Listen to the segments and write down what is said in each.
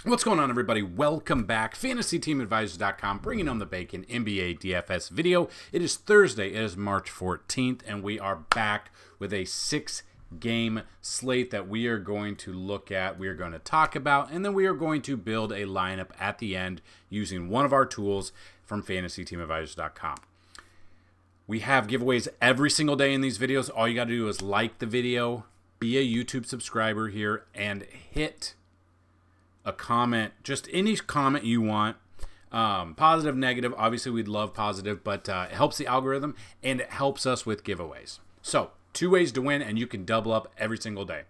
What's going on, everybody? Welcome back. FantasyTeamAdvisors.com, bringing on the bacon NBA DFS video. It is Thursday. It is March 14th, and we are back with a 6-game slate that we are going to look at, we are going to talk about, and then we are going to build a lineup at the end using one of our tools from FantasyTeamAdvisors.com. We have giveaways every single day in these videos. All you got to do is like the video, be a YouTube subscriber here, and hit a comment, just any comment you want, positive, negative. Obviously, we'd love positive, but it helps the algorithm and it helps us with giveaways. So, 2 ways to win, and you can double up every single day.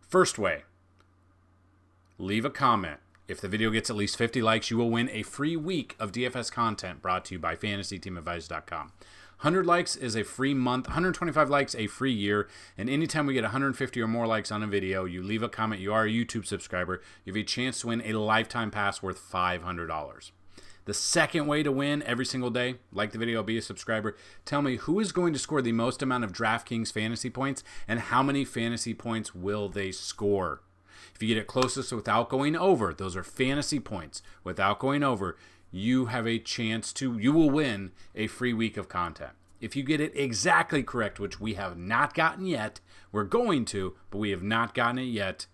First way, leave a comment. If the video gets at least 50 likes, you will win a free week of DFS content brought to you by FantasyTeamAdvisors.com. 100 likes is a free month, 125 likes a free year, and anytime we get 150 or more likes on a video, you leave a comment, you are a YouTube subscriber, you have a chance to win a lifetime pass worth $500. The second way to win every single day, like the video, be a subscriber, tell me who is going to score the most amount of DraftKings fantasy points and how many fantasy points will they score. If you get it closest without going over, those are fantasy points, without going over, you have a chance to, you will win a free week of content. If you get it exactly correct, which we have not gotten yet, we're going to, but we have not gotten it yet,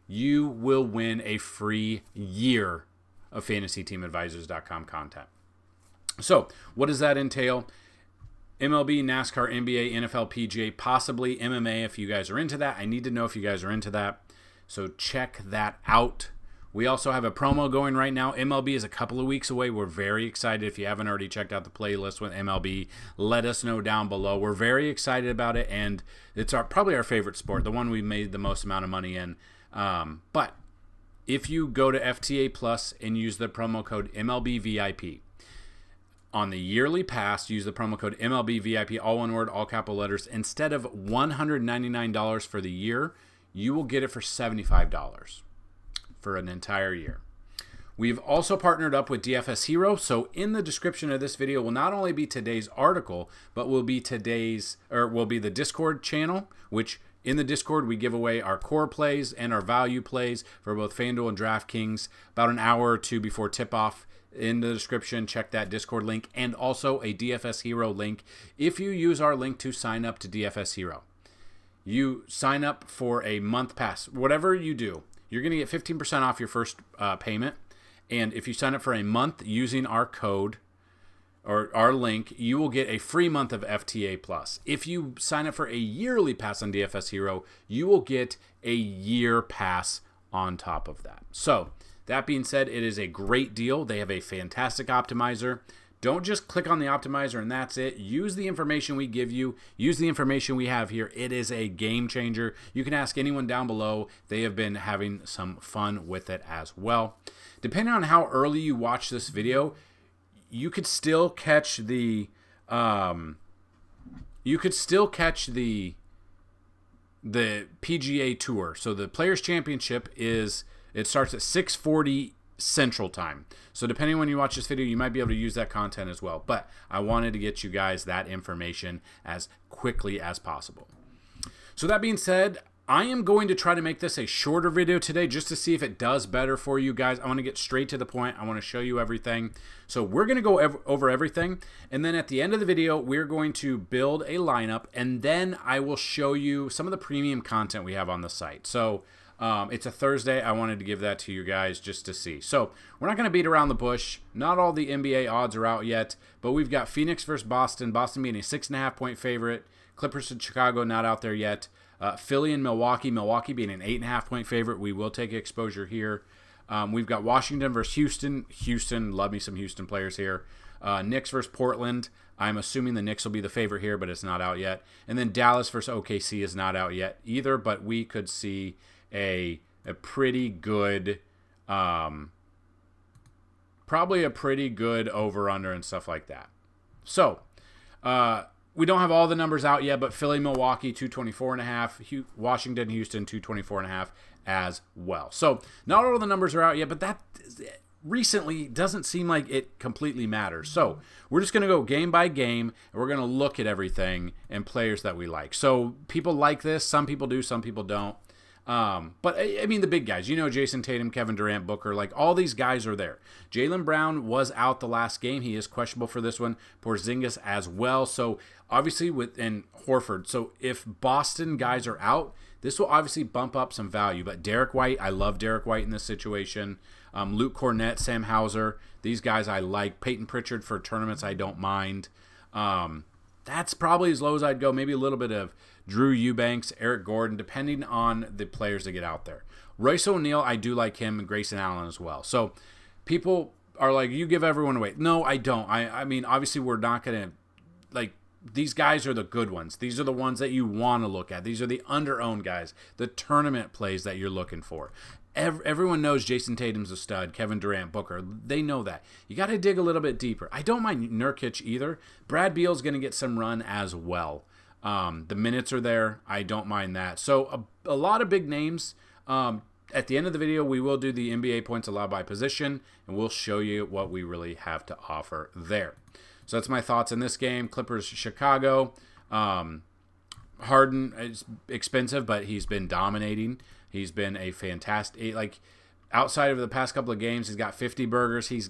you will win a free year of FantasyTeamAdvisors.com content. So, what does that entail? MLB, NASCAR, NBA, NFL, PGA, possibly MMA if you guys are into that. I need to know if you guys are into that. So check that out. We also have a promo going right now. MLB is a couple of weeks away. We're very excited. If you haven't already checked out the playlist with MLB, let us know down below. We're very excited about it, and it's probably our favorite sport, the one we made the most amount of money in. But if you go to FTA Plus and use the promo code MLBVIP, on the yearly pass, use the promo code MLBVIP, all one word, all capital letters. Instead of $199 for the year, you will get it for $75 for an entire year. We've also partnered up with DFS Hero, so in the description of this video will not only be today's article, but will be the Discord channel, which in the Discord we give away our core plays and our value plays for both Fanduel and DraftKings about an hour or two before tip-off. In the description, check that Discord link, and also a DFS Hero link if you use our link to sign up to DFS Hero. You sign up for a month pass, whatever you do, you're going to get 15% off your first payment. And if you sign up for a month using our code or our link, you will get a free month of FTA Plus. If you sign up for a yearly pass on DFS Hero, you will get a year pass on top of that. So that being said, it is a great deal. They have a fantastic optimizer. Don't just click on the optimizer and that's it. Use the information we give you. Use the information we have here. It is a game changer. You can ask anyone down below. They have been having some fun with it as well. Depending on how early you watch this video, you could still catch the PGA Tour. So the Players Championship starts at 6:40 Central Time. So depending on when you watch this video, you might be able to use that content as well. But I wanted to get you guys that information as quickly as possible. So that being said, I am going to try to make this a shorter video today just to see if it does better for you guys. I want to get straight to the point. I want to show you everything. So we're going to go over everything. And then at the end of the video, we're going to build a lineup. And then I will show you some of the premium content we have on the site. So it's a Thursday. I wanted to give that to you guys just to see. So we're not going to beat around the bush. Not all the NBA odds are out yet, but we've got Phoenix versus Boston. Boston being a 6.5-point favorite. Clippers and Chicago not out there yet. Philly and Milwaukee. Milwaukee being an 8.5-point favorite. We will take exposure here. We've got Washington versus Houston. Houston, love me some Houston players here. Knicks versus Portland. I'm assuming the Knicks will be the favorite here, but it's not out yet. And then Dallas versus OKC is not out yet either, but we could see a pretty good, probably a pretty good over-under and stuff like that. So, we don't have all the numbers out yet, but Philly, Milwaukee, 224.5, Washington, Houston, 224.5 as well. So, not all the numbers are out yet, but that recently doesn't seem like it completely matters. So, we're just going to go game by game, and we're going to look at everything and players that we like. So, people like this. Some people do, some people don't. But I mean, the big guys, Jason Tatum, Kevin Durant, Booker, like all these guys are there. Jaylen Brown was out the last game. He is questionable for this one. Porzingis as well. So obviously and Horford. So if Boston guys are out, this will obviously bump up some value. But Derek White, I love Derek White in this situation. Luke Cornett, Sam Hauser, these guys I like. Peyton Pritchard for tournaments, I don't mind. That's probably as low as I'd go. Maybe a little bit of Drew Eubanks, Eric Gordon, depending on the players that get out there. Royce O'Neal, I do like him, and Grayson Allen as well. So people are like, you give everyone away. No, I don't. I mean, obviously we're not going to, like, these guys are the good ones. These are the ones that you want to look at. These are the under-owned guys, the tournament plays that you're looking for. Everyone knows Jason Tatum's a stud, Kevin Durant, Booker. They know that. You got to dig a little bit deeper. I don't mind Nurkic either. Brad Beal's going to get some run as well. The minutes are there. I don't mind that. So a lot of big names. At the end of the video, we will do the NBA points allowed by position, and we'll show you what we really have to offer there. So that's my thoughts in this game. Clippers, Chicago. Harden is expensive, but he's been dominating. He's been a fantastic, like, outside of the past couple of games, he's got 50 burgers. He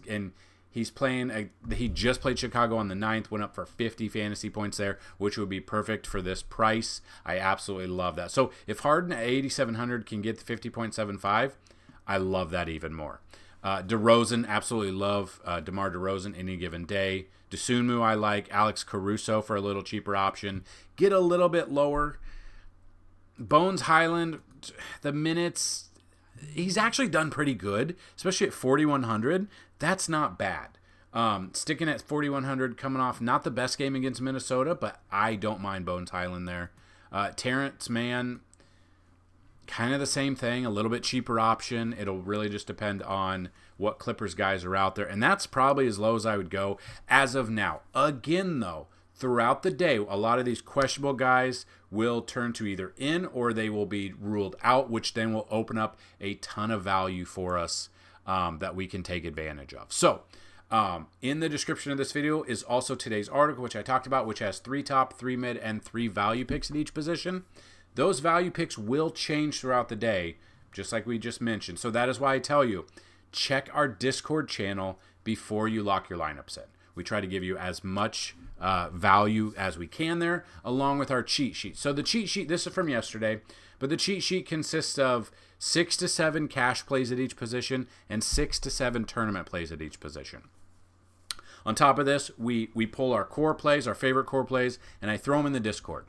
just played Chicago on the 9th, went up for 50 fantasy points there, which would be perfect for this price. I absolutely love that. So if Harden at 8,700 can get the 50.75, I love that even more. DeRozan, absolutely love DeMar DeRozan any given day. DeSunmu, I like. Alex Caruso for a little cheaper option. Get a little bit lower. Bones Highland, the minutes, he's actually done pretty good, especially at 4,100. That's not bad. Sticking at 4,100, coming off not the best game against Minnesota, but I don't mind Bones Highland there. Terrence Mann, kind of the same thing, a little bit cheaper option. It'll really just depend on what Clippers guys are out there, and that's probably as low as I would go as of now. Again, though, throughout the day, a lot of these questionable guys will turn to either in or they will be ruled out, which then will open up a ton of value for us that we can take advantage of. So in the description of this video is also today's article, which I talked about, which has 3 top, 3 mid, and 3 value picks at each position. Those value picks will change throughout the day, just like we just mentioned. So that is why I tell you, check our Discord channel before you lock your lineups in. We try to give you as much value as we can there, along with our cheat sheet. So the cheat sheet, this is from yesterday, but the cheat sheet consists of 6 to 7 cash plays at each position and 6 to 7 tournament plays at each position. On top of this, we pull our core plays, our favorite core plays, and I throw them in the Discord.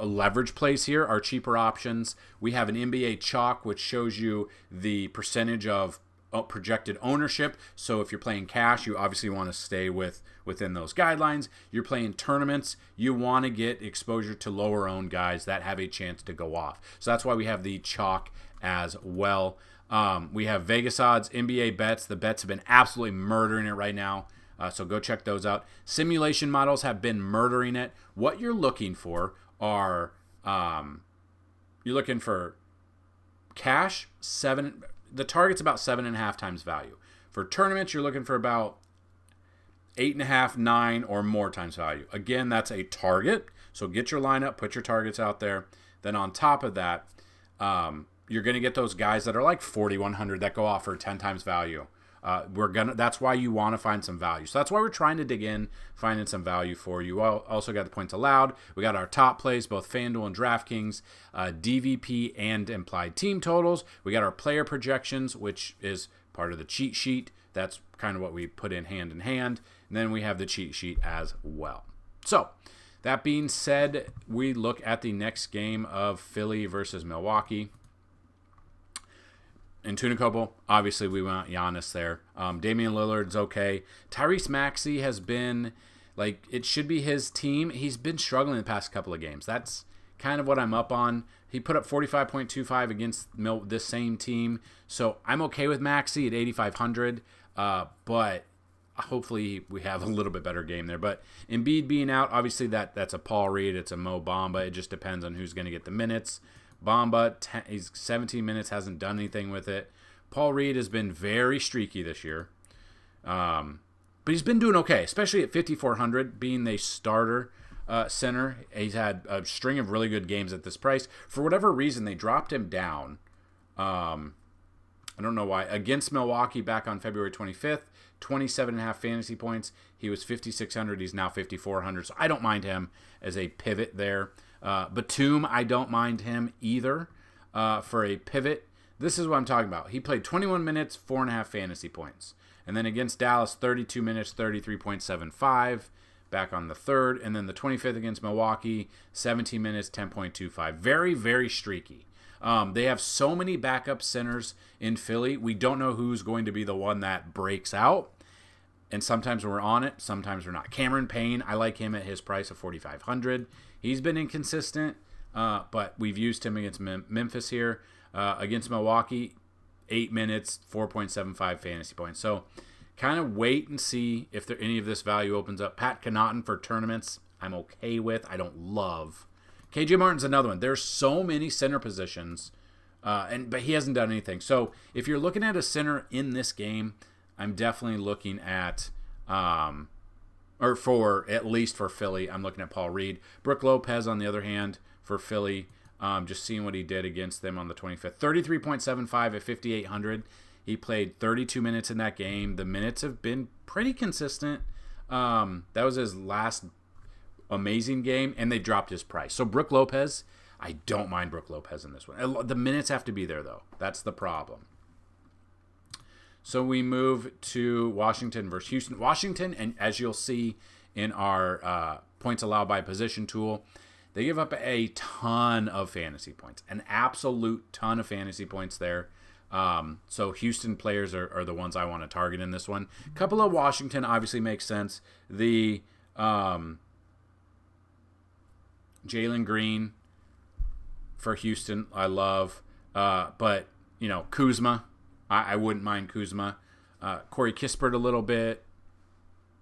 Leverage plays here are cheaper options. We have an NBA chalk, which shows you the percentage of projected ownership. So if you're playing cash, you obviously want to stay within those guidelines. You're playing tournaments, you want to get exposure to lower owned guys that have a chance to go off. So that's why we have the chalk as well. We have Vegas odds, NBA bets. The bets have been absolutely murdering it right now. So go check those out. Simulation models have been murdering it. What you're looking for are you're looking for cash, the target's about 7.5 times value. For tournaments, you're looking for about 8.5, 9, or more times value. Again, that's a target. So get your lineup, put your targets out there. Then on top of that, you're going to get those guys that are like 4,100 that go off for 10 times value. That's why you want to find some value. So that's why we're trying to dig in, finding some value for you. Also got the points allowed. We got our top plays, both Fanduel and DraftKings, DVP and implied team totals. We got our player projections, which is part of the cheat sheet. That's kind of what we put in hand. And then we have the cheat sheet as well. So that being said, we look at the next game of Philly versus Milwaukee. In Antetokounmpo, obviously we want Giannis there. Damian Lillard's okay. Tyrese Maxey has been, like, it should be his team. He's been struggling the past couple of games. That's kind of what I'm up on. He put up 45.25 against this same team. So I'm okay with Maxey at 8,500. But hopefully we have a little bit better game there. But Embiid being out, obviously that's a Paul Reed. It's a Mo Bamba. It just depends on who's going to get the minutes. Bamba, he's 17 minutes, hasn't done anything with it. Paul Reed has been very streaky this year. But he's been doing okay, especially at 5,400, being the starter. center. He's had a string of really good games at this price. For whatever reason, they dropped him down. I don't know why. Against Milwaukee back on February 25th, 27.5 fantasy points. He was 5,600. He's now 5,400. So I don't mind him as a pivot there. Batum, I don't mind him either for a pivot. This is what I'm talking about. He played 21 minutes, 4.5 fantasy points. And then against Dallas, 32 minutes, 33.75 back on the 3rd. And then the 25th against Milwaukee, 17 minutes, 10.25. Very, very streaky. They have so many backup centers in Philly. We don't know who's going to be the one that breaks out. And sometimes we're on it, sometimes we're not. Cameron Payne, I like him at his price of 4,500. He's been inconsistent, but we've used him against Memphis here. Against Milwaukee, 8 minutes, 4.75 fantasy points. So kind of wait and see if there any of this value opens up. Pat Connaughton for tournaments, I'm okay with. I don't love. KJ Martin's another one. There's so many center positions, but he hasn't done anything. So if you're looking at a center in this game, I'm definitely looking at, or for at least for Philly, I'm looking at Paul Reed. Brook Lopez, on the other hand, for Philly, just seeing what he did against them on the 25th. 33.75 at 5,800. He played 32 minutes in that game. The minutes have been pretty consistent. That was his last amazing game, and they dropped his price. So Brook Lopez, I don't mind Brook Lopez in this one. The minutes have to be there, though. That's the problem. So we move to Washington versus Houston. Washington, and as you'll see in our points allowed by position tool, they give up a ton of fantasy points, an absolute ton of fantasy points there. So Houston players are the ones I want to target in this one. A couple of Washington obviously makes sense. The Jalen Green for Houston, I love. But, Kuzma, I wouldn't mind Kuzma. Corey Kispert a little bit.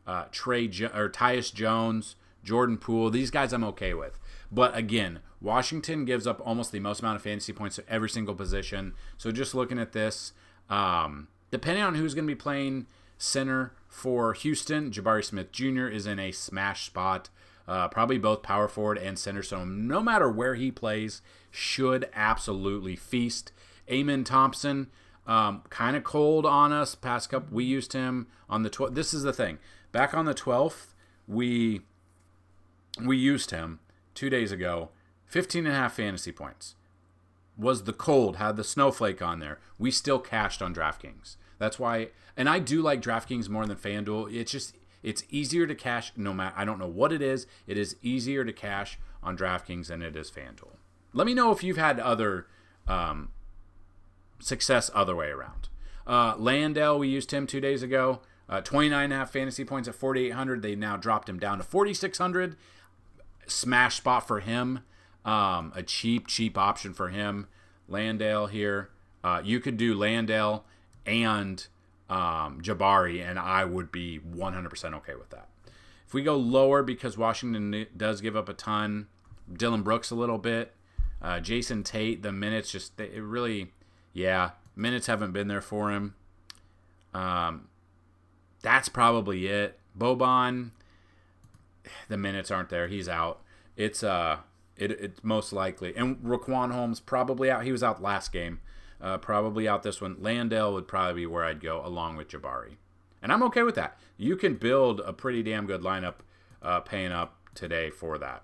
Tyus Jones, Jordan Poole. These guys I'm okay with. But again, Washington gives up almost the most amount of fantasy points to every single position. So just looking at this, depending on who's going to be playing center for Houston, Jabari Smith Jr. is in a smash spot. Probably both power forward and center. So no matter where he plays, should absolutely feast. Amen Thompson, kind of cold on us past couple. We used him on the 12th. This is the thing. Back on the 12th, we used him 2 days ago. 15.5 fantasy points. Was the cold, had the snowflake on there. We still cashed on DraftKings. That's why, and I do like DraftKings more than FanDuel. It's easier to cash, no matter, I don't know what it is easier to cash on DraftKings than it is FanDuel. Let me know if you've had other success other way around. Landale, we used him 2 days ago. 29.5 fantasy points at 4,800. They now dropped him down to 4,600. Smash spot for him. A cheap option for him. Landale here. You could do Landale and Jabari, and I would be 100% okay with that. If we go lower, because Washington does give up a ton, Dylan Brooks a little bit, Jason Tate, the minutes minutes haven't been there for him. That's probably it. Boban, the minutes aren't there. He's out. It's most likely. And Raquan Holmes probably out. He was out last game. Probably out this one. Landale would probably be where I'd go along with Jabari. And I'm okay with that. You can build a pretty damn good lineup paying up today for that.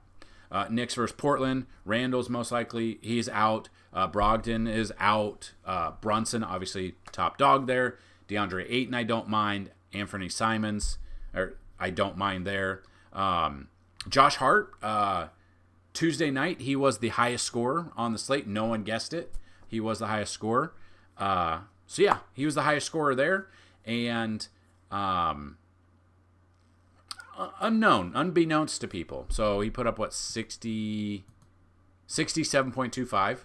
Knicks versus Portland. Randall's most likely. He's out. Brogdon is out. Brunson, obviously top dog there. DeAndre Ayton, I don't mind. Anthony Simons, I don't mind there. Josh Hart, Tuesday night, he was the highest scorer on the slate. No one guessed it. He was the highest scorer. He was the highest scorer there. And unbeknownst to people. So he put up, 67.25.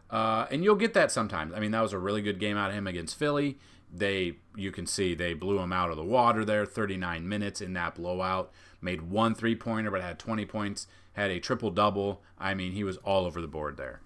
And you'll get that sometimes. I mean, that was a really good game out of him against Philly. You can see they blew him out of the water there. 39 minutes in that blowout. Made one 3-pointer, but had 20 points. Had a triple-double. I mean, he was all over the board there.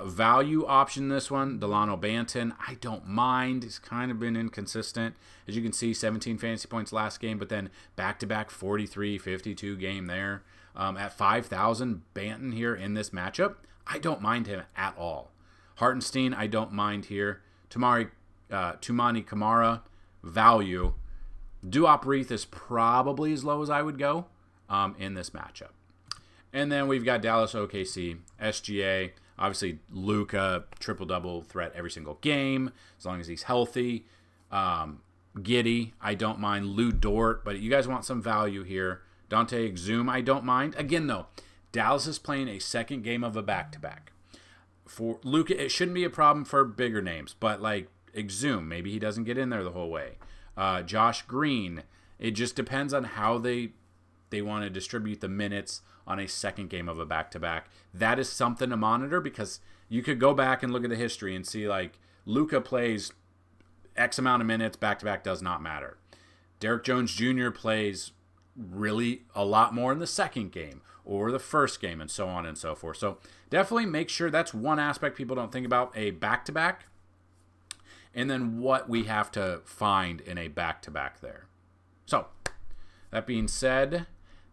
Value option this one, Delano Banton. I don't mind. He's kind of been inconsistent. As you can see, 17 fantasy points last game, but then back-to-back 43, 52 game there. At 5,000, Banton here in this matchup, I don't mind him at all. Hartenstein, I don't mind here. Tumani Kamara, value. Duop Reith is probably as low as I would go in this matchup. And then we've got Dallas OKC, SGA. Obviously, Luka, triple-double threat every single game, as long as he's healthy. Giddey, I don't mind. Lou Dort, but you guys want some value here. Dante Exum, I don't mind. Again, though, Dallas is playing a second game of a back-to-back. For Luka, it shouldn't be a problem for bigger names, but like Exum, maybe he doesn't get in there the whole way. Josh Green, it just depends on how they want to distribute the minutes on a second game of a back-to-back. That is something to monitor because you could go back and look at the history and see like Luka plays X amount of minutes, back-to-back does not matter. Derek Jones Jr. plays really a lot more in the second game or the first game and so on and so forth. So definitely make sure that's one aspect people don't think about, a back-to-back, and then what we have to find in a back-to-back there. So that being said,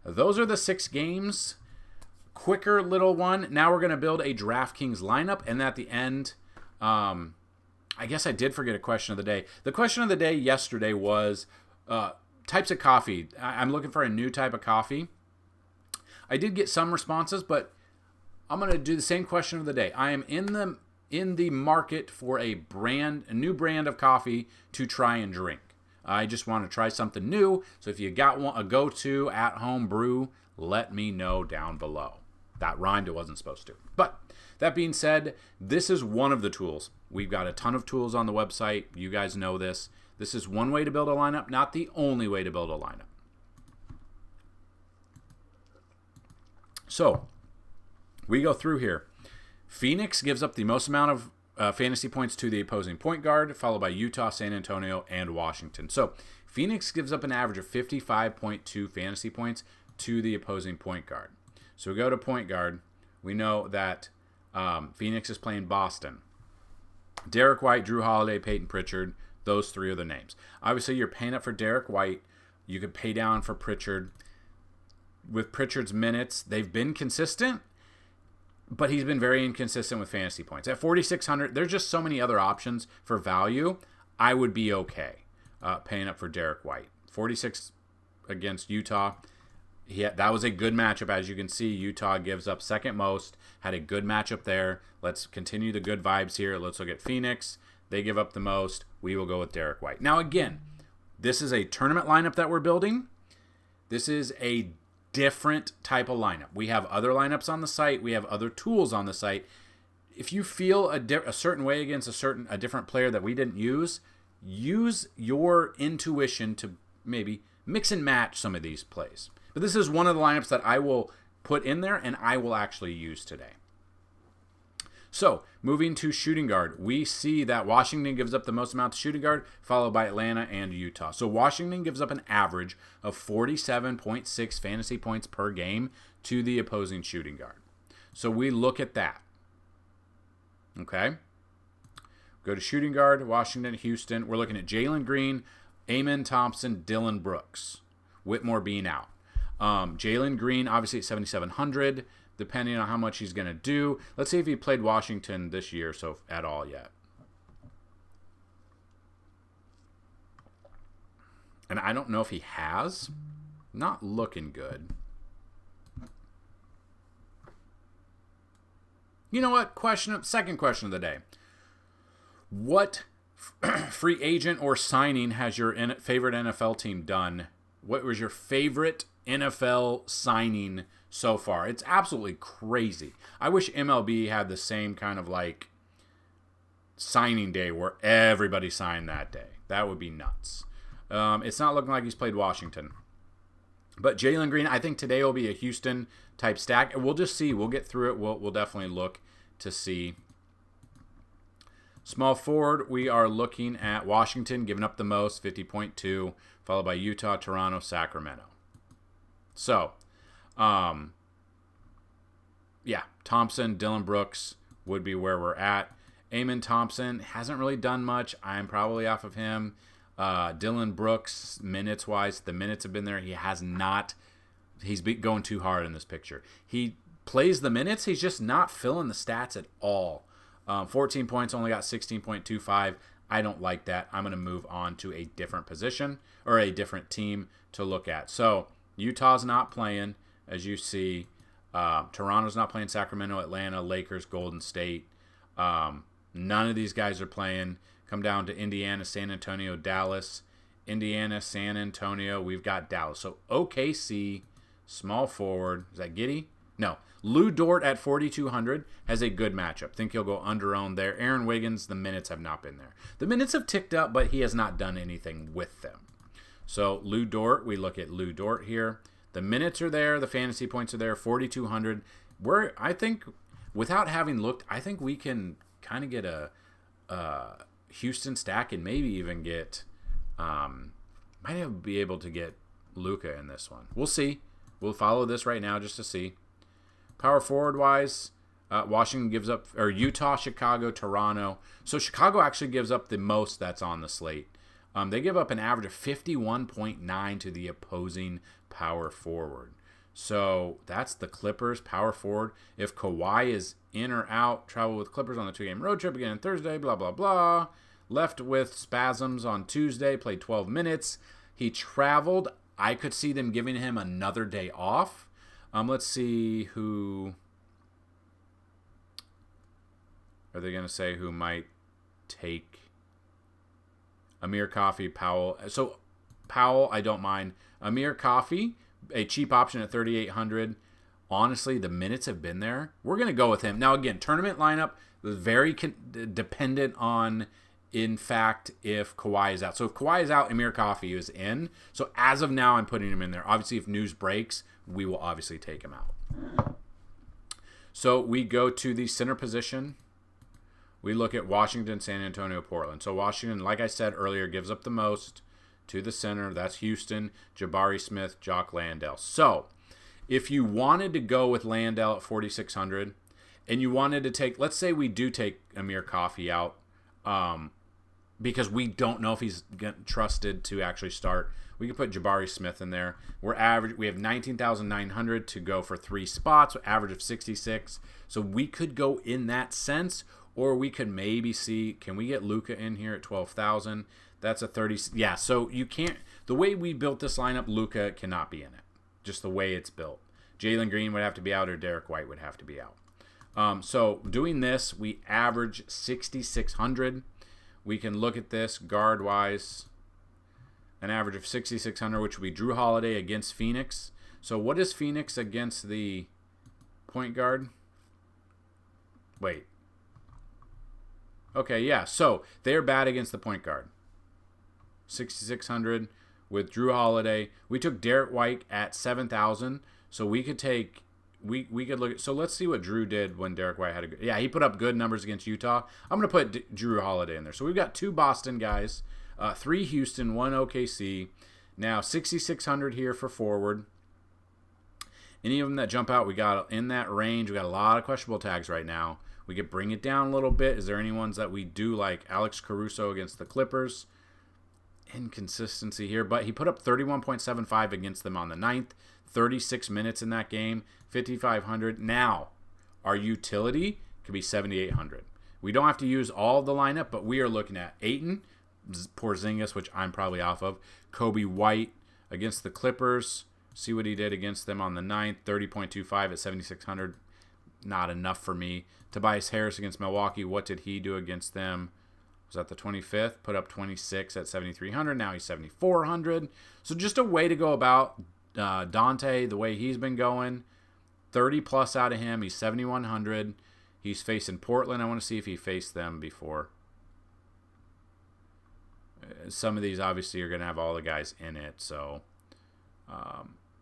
those are the 6 games. Quicker little one. Now we're going to build a DraftKings lineup, and at the end, I guess I did forget a question of the day. The question of the day yesterday was types of coffee. I'm looking for a new type of coffee. I did get some responses, but I'm going to do the same question of the day. I am in the market for a new brand of coffee to try and drink. I just want to try something new. So if you got a go-to at-home brew, let me know down below. That rhymed, it wasn't supposed to. But that being said, this is one of the tools. We've got a ton of tools on the website. You guys know this. This is one way to build a lineup, not the only way to build a lineup. So we go through here. Phoenix gives up the most amount of fantasy points to the opposing point guard, followed by Utah, San Antonio, and Washington. So Phoenix gives up an average of 55.2 fantasy points to the opposing point guard. So we go to point guard. We know that Phoenix is playing Boston. Derek White, Drew Holiday, Peyton Pritchard, those 3 are the names. Obviously, you're paying up for Derek White. You could pay down for Pritchard. With Pritchard's minutes, they've been consistent, but he's been very inconsistent with fantasy points. At 4,600, there's just so many other options for value. I would be okay paying up for Derek White. 46 against Utah. That was a good matchup. As you can see, Utah gives up second most. Had a good matchup there. Let's continue the good vibes here. Let's look at Phoenix. They give up the most. We will go with Derek White. Now, again, this is a tournament lineup that we're building. This is a different type of lineup. We have other lineups on the site. We have other tools on the site. If you feel a certain way against a different player that we didn't use your intuition to maybe mix and match some of these plays. But this is one of the lineups that I will put in there and I will actually use today. So, moving to shooting guard, we see that Washington gives up the most amount to shooting guard, followed by Atlanta and Utah. So, Washington gives up an average of 47.6 fantasy points per game to the opposing shooting guard. So, we look at that. Okay? Go to shooting guard, Washington, Houston. We're looking at Jalen Green, Amen Thompson, Dylan Brooks. Whitmore being out. Jalen Green, obviously at 7,700. Depending on how much he's going to do. Let's see if he played Washington this year so at all yet. And I don't know if he has. Not looking good. You know what? Second question of the day. What free agent or signing has your favorite NFL team done? What was your favorite NFL signing so far? It's absolutely crazy. I wish MLB had the same kind of like signing day where everybody signed that day. That would be nuts. It's not looking like he's played Washington. But Jalen Green, I think today will be a Houston type stack. We'll just see. We'll get through it. We'll definitely look to see. Small forward, we are looking at Washington giving up the most, 50.2, followed by Utah, Toronto, Sacramento. So, yeah, Thompson, Dylan Brooks would be where we're at. Amen Thompson hasn't really done much. I'm probably off of him. Dylan Brooks, minutes-wise, the minutes have been there. He he's going too hard in this picture. He plays the minutes. He's just not filling the stats at all. 14 points, only got 16.25. I don't like that. I'm going to move on to a different position or a different team to look at. So Utah's not playing, as you see. Toronto's not playing. Sacramento, Atlanta, Lakers, Golden State. None of these guys are playing. Come down to Indiana, San Antonio, Dallas. Indiana, San Antonio. We've got Dallas. So OKC, small forward. Is that Giddey? No. Lou Dort at 4,200 has a good matchup. Think he'll go under-owned there. Aaron Wiggins, the minutes have not been there. The minutes have ticked up, but he has not done anything with them. So Lou Dort, we look at Lou Dort here. The minutes are there. The fantasy points are there. 4,200. I think, without having looked, I think we can kind of get a Houston stack and maybe even get, might be able to get Luka in this one. We'll see. We'll follow this right now just to see. Power forward wise, Washington gives up, or Utah, Chicago, Toronto. So Chicago actually gives up the most that's on the slate. They give up an average of 51.9 to the opposing power forward. So that's the Clippers power forward. If Kawhi is in or out, travel with Clippers on the 2-game road trip again on Thursday, blah, blah, blah. Left with spasms on Tuesday, played 12 minutes. He traveled. I could see them giving him another day off. Let's see who are they going to say who might take Amir Coffey, Powell. So Powell, I don't mind. Amir Coffey, a cheap option at 3,800. Honestly, the minutes have been there. We're going to go with him. Now, again, tournament lineup is very dependent on, in fact, if Kawhi is out. So if Kawhi is out, Amir Coffey is in. So as of now, I'm putting him in there. Obviously, if news breaks, we will obviously take him out. So we go to the center position. We look at Washington, San Antonio, Portland. So Washington, like I said earlier, gives up the most to the center. That's Houston, Jabari Smith, Jock Landale. So if you wanted to go with Landale at 4,600 and you wanted to take, let's say we do take Amir Coffey out, because we don't know if he's trusted to actually start. We can put Jabari Smith in there. We have 19,900 to go for 3 spots, average of 66. So we could go in that sense, or we could maybe see, can we get Luka in here at 12,000? That's a 30. Yeah, so you can't, the way we built this lineup, Luka cannot be in it. Just the way it's built. Jalen Green would have to be out, or Derek White would have to be out. So doing this, we average 6,600. We can look at this guard-wise, an average of 6,600, which would be Drew Holiday against Phoenix. So what is Phoenix against the point guard? Wait. Okay, yeah. So they're bad against the point guard. 6,600 with Drew Holiday. We took Derek White at 7,000. So we could take, we could look at, so let's see what Drew did when Derek White had a good, yeah, he put up good numbers against Utah. I'm going to put Drew Holiday in there. So we've got 2 Boston guys, 3 Houston, 1 OKC. Now 6,600 here for forward. Any of them that jump out, we got in that range. We got a lot of questionable tags right now. We could bring it down a little bit. Is there any ones that we do like? Alex Caruso against the Clippers. Inconsistency here, but he put up 31.75 against them on the 9th. 36 minutes in that game, 5,500. Now, our utility could be 7,800. We don't have to use all of the lineup, but we are looking at Ayton, Porzingis, which I'm probably off of, Kobe White against the Clippers. See what he did against them on the 9th, 30.25 at 7,600. Not enough for me. Tobias Harris against Milwaukee. What did he do against them? Was that the 25th? Put up 26 at 7,300. Now he's 7,400. So just a way to go about Dante, the way he's been going. 30 plus out of him. He's 7,100. He's facing Portland. I want to see if he faced them before. Some of these obviously are going to have all the guys in it. So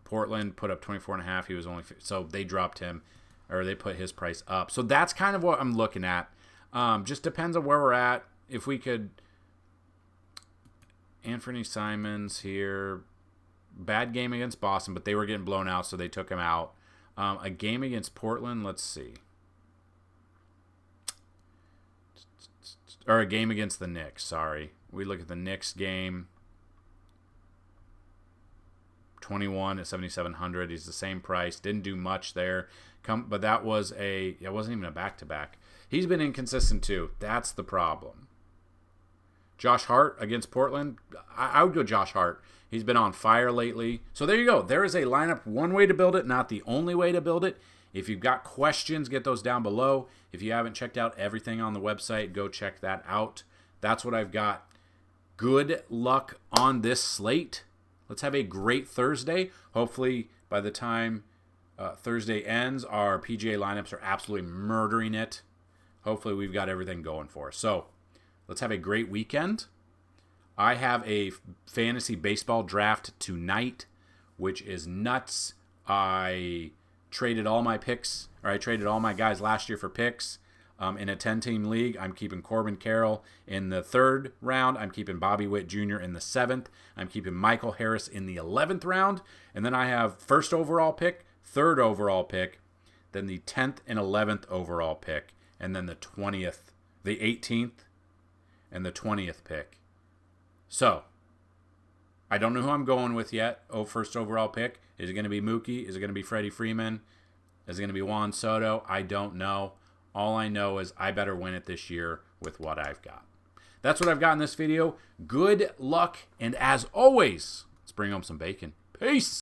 Portland put up 24.5. He was only, so they dropped him, or they put his price up. So that's kind of what I'm looking at. Just depends on where we're at. If we could, Anthony Simons here, bad game against Boston, but they were getting blown out, so they took him out. A game against Portland, let's see. Or a game against the Knicks, sorry. We look at the Knicks game. 21 at 7,700. He's the same price. Didn't do much there. But that was it wasn't even a back-to-back. He's been inconsistent too. That's the problem. Josh Hart against Portland. I would go Josh Hart. He's been on fire lately. So there you go. There is a lineup. One way to build it, not the only way to build it. If you've got questions, get those down below. If you haven't checked out everything on the website, go check that out. That's what I've got. Good luck on this slate. Let's have a great Thursday. Hopefully, by the time Thursday ends, our PGA lineups are absolutely murdering it. Hopefully, we've got everything going for us. So, let's have a great weekend. I have a fantasy baseball draft tonight, which is nuts. I traded all my picks, or I traded all my guys last year for picks. In a 10-team league, I'm keeping Corbin Carroll in the 3rd round. I'm keeping Bobby Witt Jr. in the 7th. I'm keeping Michael Harris in the 11th round. And then I have 1st overall pick, 3rd overall pick, then the 10th and 11th overall pick, and then the 20th, the 18th, and the 20th pick. So, I don't know who I'm going with yet. First overall pick. Is it going to be Mookie? Is it going to be Freddie Freeman? Is it going to be Juan Soto? I don't know. All I know is I better win it this year with what I've got. That's what I've got in this video. Good luck, and as always, let's bring home some bacon. Peace!